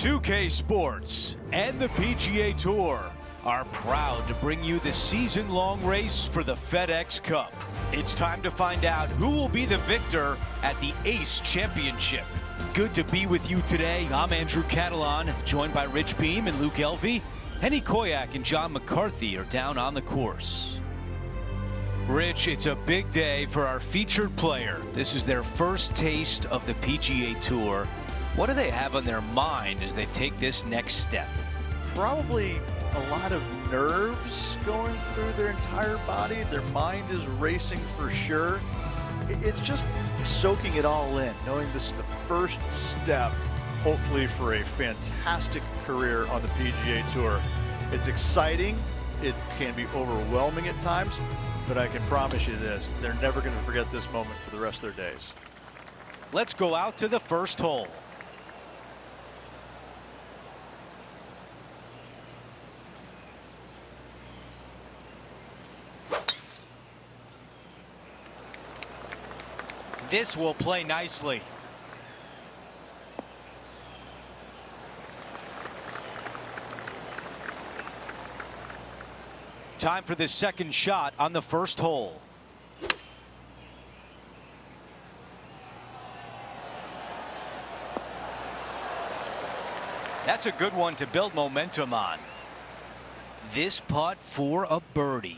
2K Sports and the PGA Tour are proud to bring you the season-long race for the FedEx Cup. It's time to find out who will be the victor at the Ace Championship. Good to be with you today. I'm Andrew Catalan, joined by Rich Beam and Luke Elvey. Henny Koyak and John McCarthy are down on the course. Rich, it's a big day for our featured player. This is their first taste of the PGA Tour. What do they have on their mind as they take this next step? Probably a lot of nerves going through their entire body. Their mind is racing for sure. It's just soaking it all in, knowing this is the first step, hopefully, for a fantastic career on the PGA Tour. It's exciting. It can be overwhelming at times, but I can promise you this, they're never going to forget this moment for the rest of their days. Let's go out to the first hole. This will play nicely. Time for the second shot on the first hole. That's a good one to build momentum on. This putt for a birdie.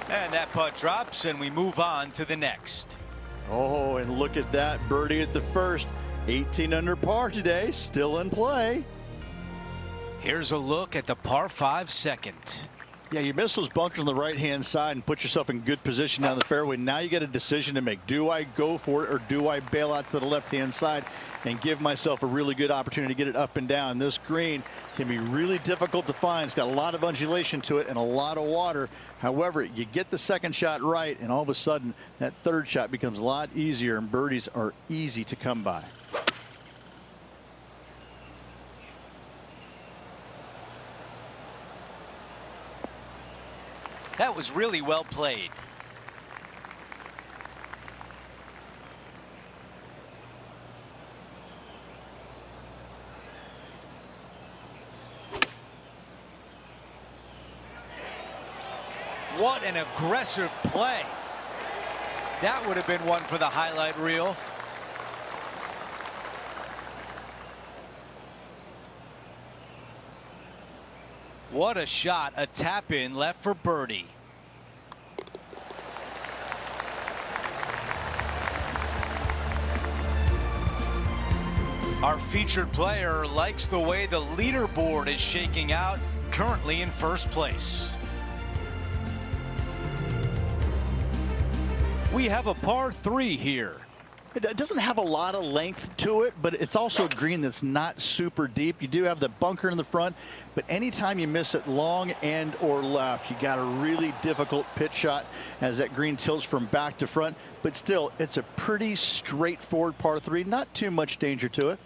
And that putt drops, and we move on to the next. Oh, and look at that birdie at the first. 18 under par today, still in play. Here's a look at the par 5 second. Yeah, you miss those bunkers on the right-hand side and put yourself in good position down the fairway. Now you got a decision to make. Do I go for it, or do I bail out to the left-hand side and give myself a really good opportunity to get it up and down? This green can be really difficult to find. It's got a lot of undulation to it and a lot of water. However, you get the second shot right, and all of a sudden that third shot becomes a lot easier, and birdies are easy to come by. That was really well played. What an aggressive play. That would have been one for the highlight reel. What a shot, a tap in left for birdie. Our featured player likes the way the leaderboard is shaking out, currently in first place. We have a par 3 here. It doesn't have a lot of length to it, but it's also a green that's not super deep. You do have the bunker in the front, but anytime you miss it long and or left, you got a really difficult pitch shot as that green tilts from back to front. But still, it's a pretty straightforward par 3. Not too much danger to it.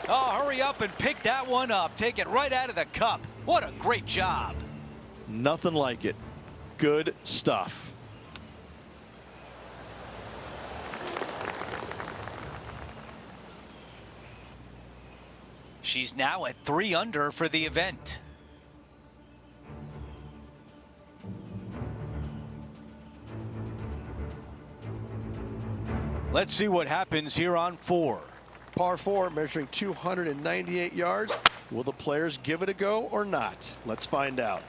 Oh, hurry up and pick that one up. Take it right out of the cup. What a great job. Nothing like it. Good stuff. She's now at 3 under for the event. Let's see what happens here on 4. Par 4, measuring 298 yards. Will the players give it a go or not? Let's find out.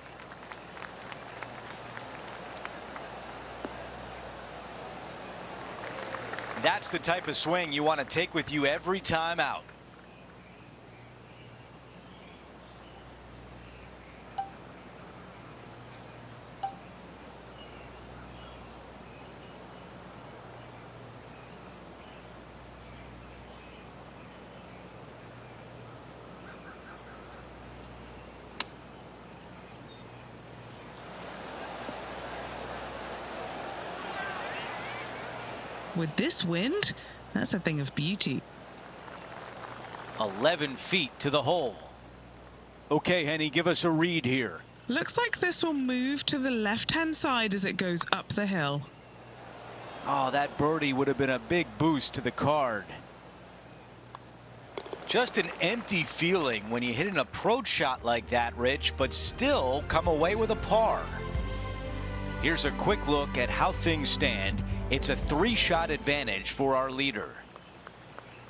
That's the type of swing you want to take with you every time out. With this wind, that's a thing of beauty. 11 feet to the hole. Okay, Henny, give us a read here. Looks like this will move to the left-hand side as it goes up the hill. Oh, that birdie would have been a big boost to the card. Just an empty feeling when you hit an approach shot like that, Rich, but still come away with a par. Here's a quick look at how things stand. It's a 3-shot advantage for our leader.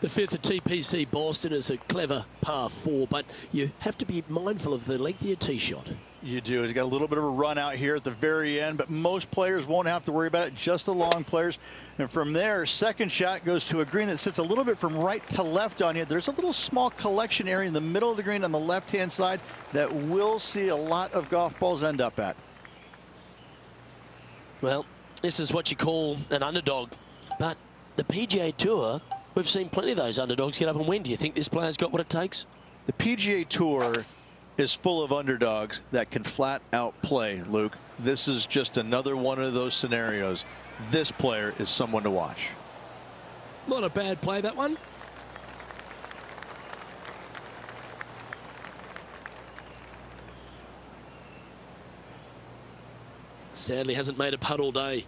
The fifth at TPC Boston is a clever par 4, but you have to be mindful of the length of your tee shot. You do. You got a little bit of a run out here at the very end, but most players won't have to worry about it, just the long players. And from there, second shot goes to a green that sits a little bit from right to left on you. There's a little small collection area in the middle of the green on the left-hand side that we'll see a lot of golf balls end up at. Well, this is what you call an underdog, but the PGA Tour, we've seen plenty of those underdogs get up and win. Do you think this player's got what it takes? The PGA Tour is full of underdogs that can flat out play, Luke. This is just another one of those scenarios. This player is someone to watch. Not a bad play, that one. Sadly hasn't made a putt all day.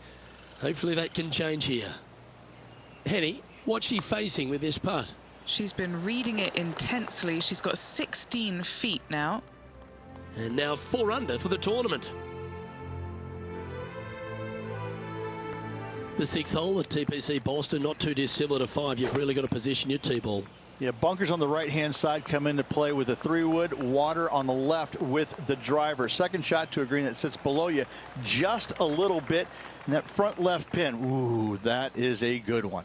Hopefully that can change here. Henny, what's she facing with this putt? She's been reading it intensely. She's got 16 feet now. And now 4 under for the tournament. The 6th hole at TPC Boston, not too dissimilar to 5. You've really got to position your tee ball. Yeah, bunkers on the right-hand side come into play with a 3-wood, water on the left with the driver. Second shot to a green that sits below you just a little bit. And that front left pin, ooh, that is a good one.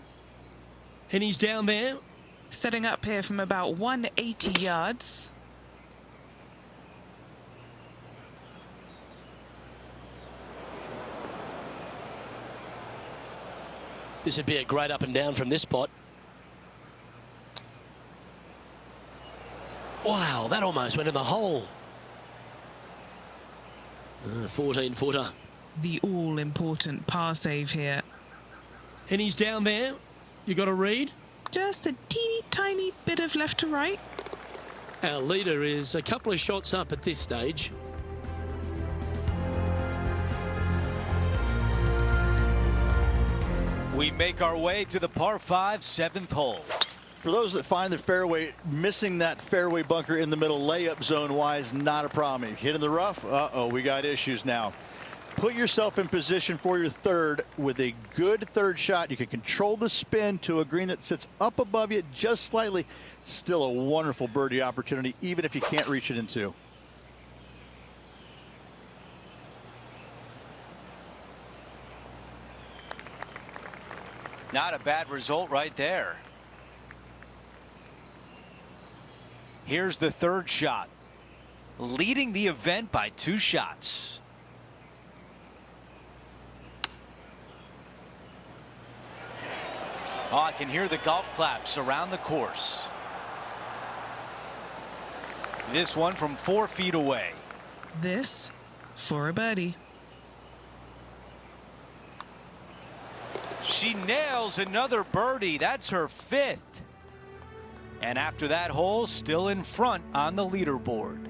And he's down there. Setting up here from about 180 yards. This would be a great up and down from this spot. Wow, that almost went in the hole. 14-footer. The all-important par save here. And he's down there. You got a read? Just a teeny tiny bit of left to right. Our leader is a couple of shots up at this stage. We make our way to the par 5 7th hole. For those that find the fairway, missing that fairway bunker in the middle layup zone wise, not a problem. If you hit in the rough, uh-oh, we got issues now. Put yourself in position for your third with a good third shot. You can control the spin to a green that sits up above you just slightly. Still a wonderful birdie opportunity, even if you can't reach it in 2. Not a bad result right there. Here's the third shot. Leading the event by 2 shots. Oh, I can hear the golf claps around the course. This one from 4 feet away. This for a birdie. She nails another birdie. That's her 5th. And after that hole, still in front on the leaderboard.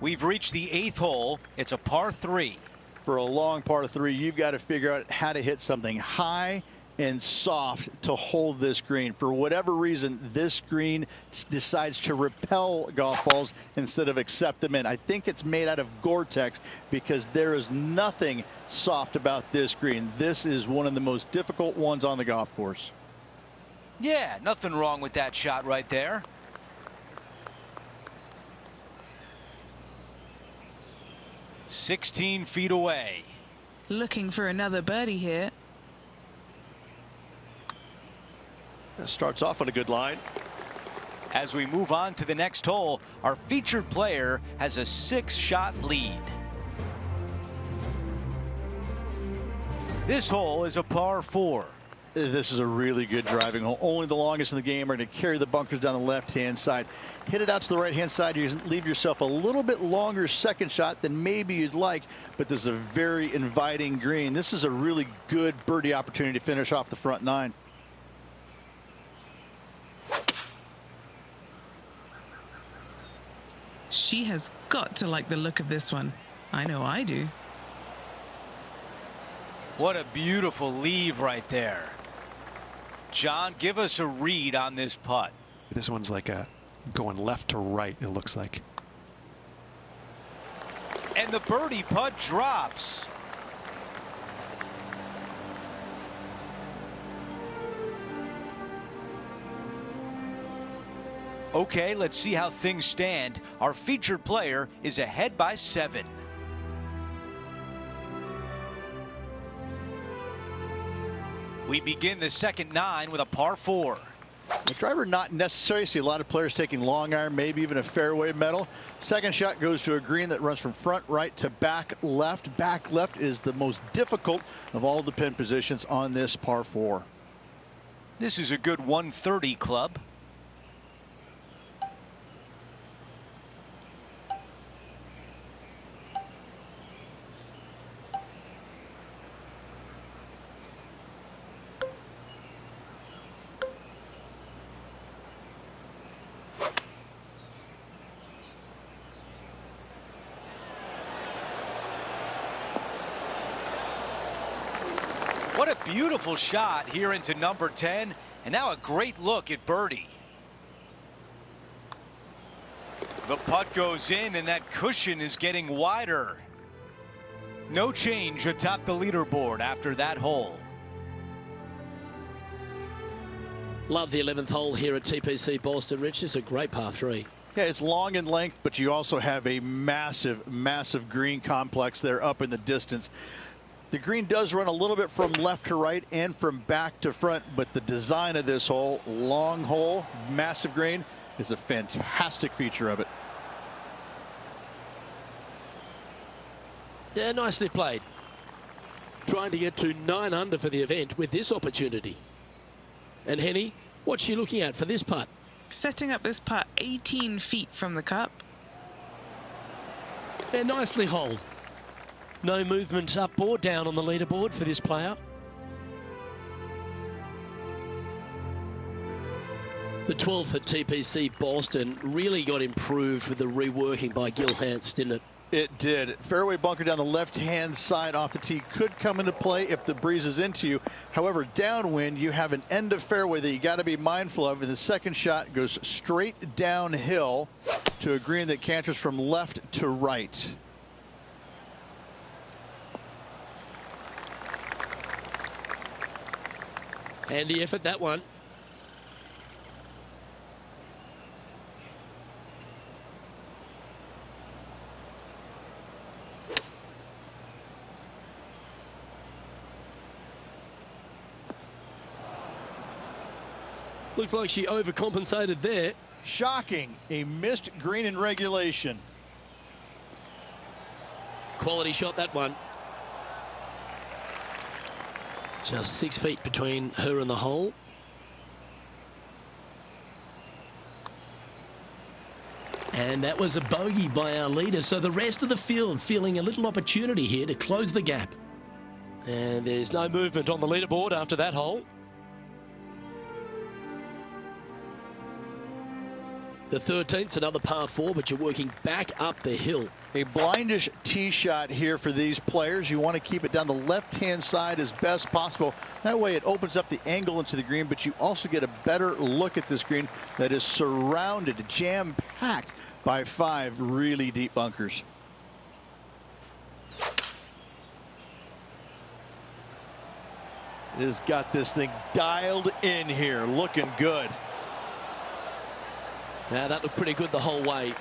We've reached the 8th hole. It's a par 3. For a long par 3, you've got to figure out how to hit something high and soft to hold this green. For whatever reason, this green decides to repel golf balls instead of accept them in. I think it's made out of Gore-Tex because there is nothing soft about this green. This is one of the most difficult ones on the golf course. Yeah, nothing wrong with that shot right there. "16 feet away." Looking for another birdie here. That starts off on a good line. As we move on to the next hole, our featured player has a 6-shot lead. This hole is a par 4. This is a really good driving hole. Only the longest in the game are going to carry the bunkers down the left-hand side. Hit it out to the right-hand side. You leave yourself a little bit longer second shot than maybe you'd like, but this is a very inviting green. This is a really good birdie opportunity to finish off the front 9. She has got to like the look of this one. I know I do. What a beautiful leave right there. John, give us a read on this putt. This one's like a going left to right, it looks like. And the birdie putt drops. Okay, let's see how things stand. Our featured player is ahead by 7. We begin the second 9 with a par 4. The driver not necessary. See a lot of players taking long iron, maybe even a fairway metal. Second shot goes to a green that runs from front right to back left. Back left is the most difficult of all the pin positions on this par 4. This is a good 130 club. What a beautiful shot here into number 10, and now a great look at birdie. The putt goes in, and that cushion is getting wider. No change atop the leaderboard after that hole. Love the 11th hole here at TPC Boston, Rich. It's a great par 3. Yeah, it's long in length, but you also have a massive, massive green complex there up in the distance. The green does run a little bit from left to right and from back to front, but the design of this hole, long hole, massive green, is a fantastic feature of it. Yeah, nicely played. Trying to get to 9 under for the event with this opportunity. And Henny, what's she looking at for this putt? Setting up this putt 18 feet from the cup. Yeah, nicely holed. No movement up or down on the leaderboard for this player. The 12th at TPC Boston really got improved with the reworking by Gil Hance, didn't it? It did. Fairway bunker down the left-hand side off the tee could come into play if the breeze is into you. However, downwind, you have an end of fairway that you got to be mindful of, and the second shot goes straight downhill to a green that canters from left to right. Handy effort, that one. Looks like she overcompensated there. Shocking. A missed green in regulation. Quality shot, that one. Just 6 feet between her and the hole. And that was a bogey by our leader. So the rest of the field feeling a little opportunity here to close the gap. And there's no movement on the leaderboard after that hole. The 13th's another par 4, but you're working back up the hill. A blindish tee shot here for these players. You want to keep it down the left-hand side as best possible. That way it opens up the angle into the green, but you also get a better look at this green that is surrounded, jam-packed by 5 really deep bunkers. It has got this thing dialed in here, looking good. Now that looked pretty good the whole way.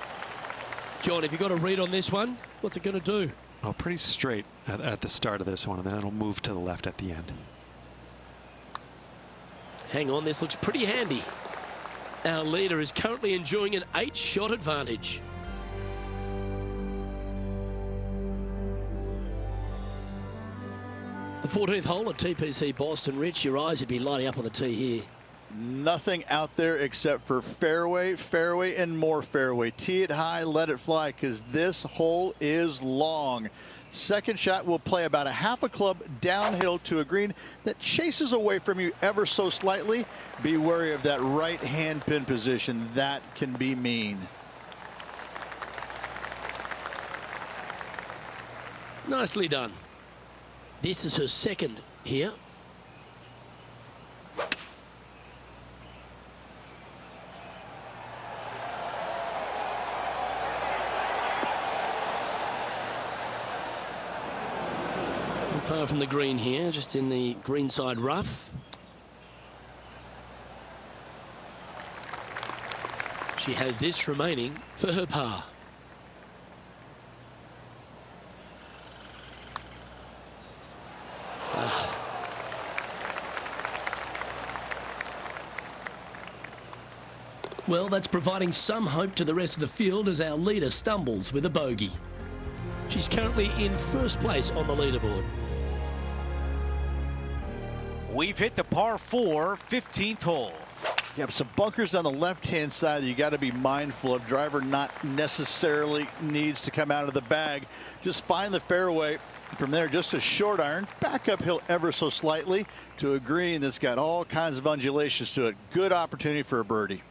John, have you got a read on this one? What's it going to do? Oh, pretty straight at the start of this one, and then it'll move to the left at the end. Hang on, this looks pretty handy. Our leader is currently enjoying an 8-shot advantage. The 14th hole at TPC Boston, Rich, your eyes would be lighting up on the tee here. Nothing out there except for fairway, fairway, and more fairway. Tee it high, let it fly, because this hole is long. Second shot will play about a half a club downhill to a green that chases away from you ever so slightly. Be wary of that right hand pin position. That can be mean. Nicely done. This is her second here. Not far from the green here, just in the greenside rough. She has this remaining for her par. Well, that's providing some hope to the rest of the field as our leader stumbles with a bogey. She's currently in first place on the leaderboard. We've hit the par 4 15th hole. Yeah, some bunkers on the left-hand side that you got to be mindful of. Driver not necessarily needs to come out of the bag. Just find the fairway. From there, just a short iron, back uphill ever so slightly to a green that's got all kinds of undulations to it. Good opportunity for a birdie.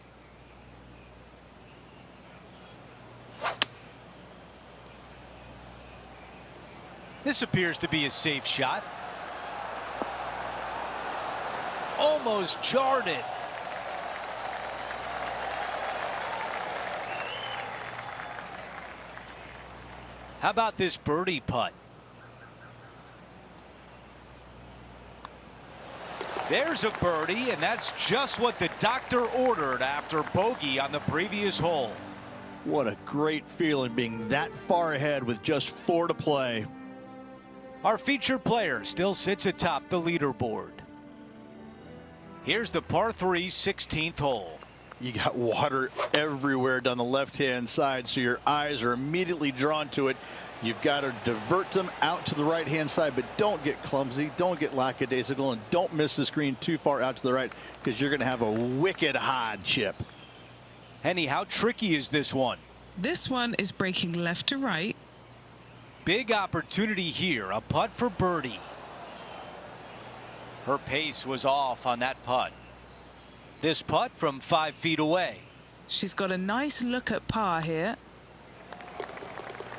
This appears to be a safe shot. Almost jarred it. How about this birdie putt? There's a birdie, and that's just what the doctor ordered after bogey on the previous hole. What a great feeling being that far ahead with just 4 to play. Our featured player still sits atop the leaderboard. Here's the par 3 16th hole. You got water everywhere down the left-hand side, so your eyes are immediately drawn to it. You've got to divert them out to the right-hand side, but don't get clumsy, don't get lackadaisical, and don't miss the screen too far out to the right, because you're going to have a wicked hard chip. Henny, how tricky is this one? This one is breaking left to right. Big opportunity here, a putt for birdie. Her pace was off on that putt. This putt from 5 feet away. She's got a nice look at par here.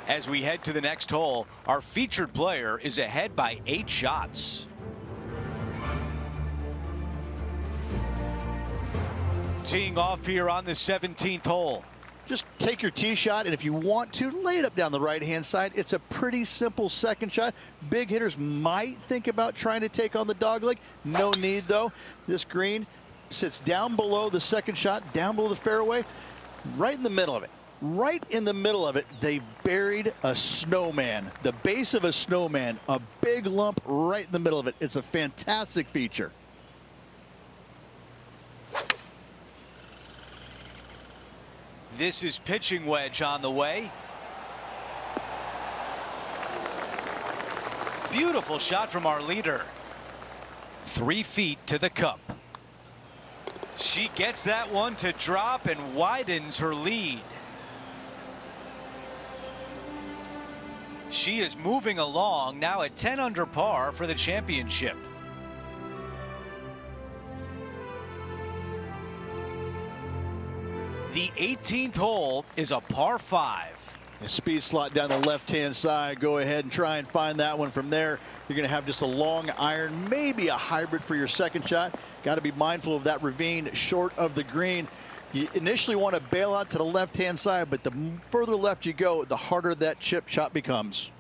As we head to the next hole, our featured player is ahead by 8 shots. Teeing off here on the 17th hole. Just take your tee shot, and if you want to, lay it up down the right-hand side. It's a pretty simple second shot. Big hitters might think about trying to take on the dogleg. No need, though. This green sits down below the second shot, down below the fairway, right in the middle of it. Right in the middle of it, they buried a snowman, the base of a snowman, a big lump right in the middle of it. It's a fantastic feature. This is pitching wedge on the way. Beautiful shot from our leader. 3 feet to the cup. She gets that one to drop and widens her lead. She is moving along now at 10 under par for the championship. The 18th hole is a par 5. A speed slot down the left-hand side. Go ahead and try and find that one from there. You're going to have just a long iron, maybe a hybrid for your second shot. Got to be mindful of that ravine short of the green. You initially want to bail out to the left-hand side, but the further left you go, the harder that chip shot becomes.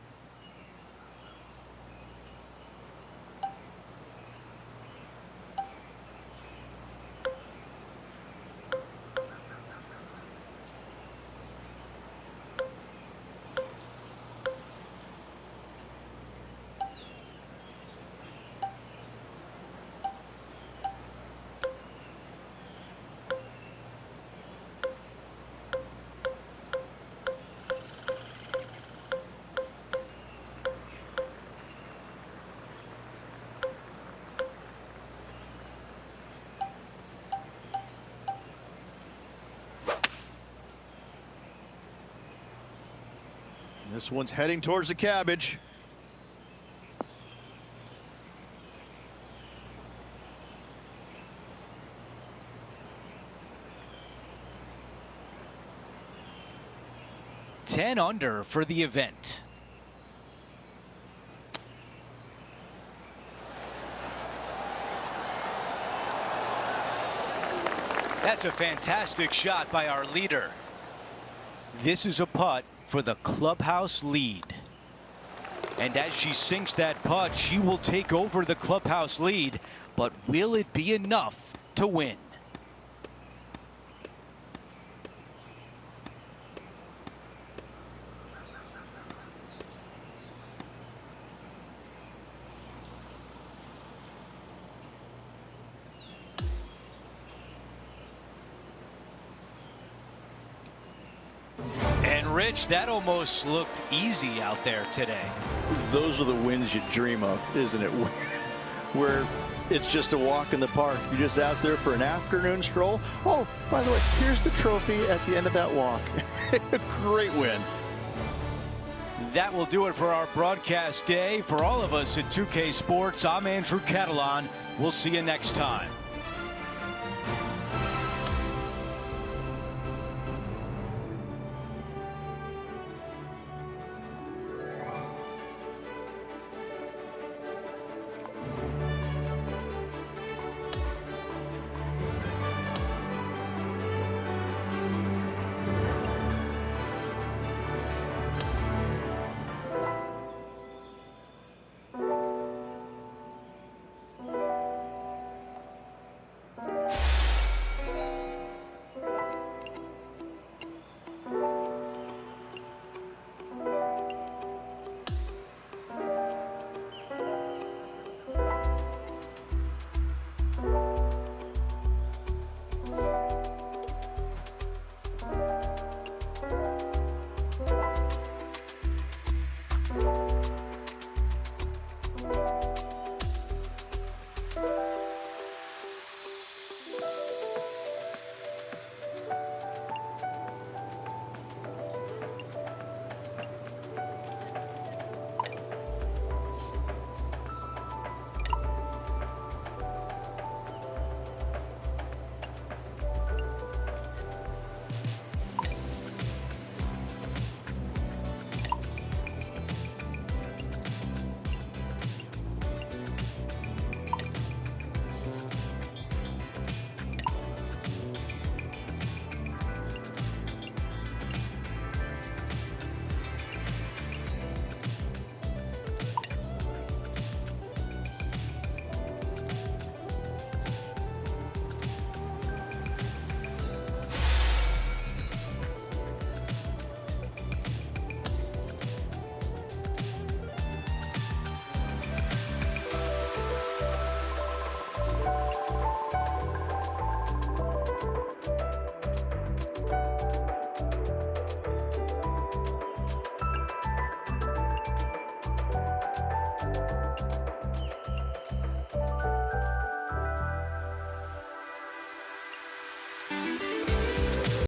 This one's heading towards the cabbage. Ten under for the event. That's a fantastic shot by our leader. This is a putt for the clubhouse lead. And as she sinks that putt, she will take over the clubhouse lead. But will it be enough to win? And Rich, that almost looked easy out there today. Those are the wins you dream of, isn't it? Where it's just a walk in the park. You're just out there for an afternoon stroll. Oh, by the way, here's the trophy at the end of that walk. Great win. That will do it for our broadcast day. For all of us at 2K Sports, I'm Andrew Catalan. We'll see you next time.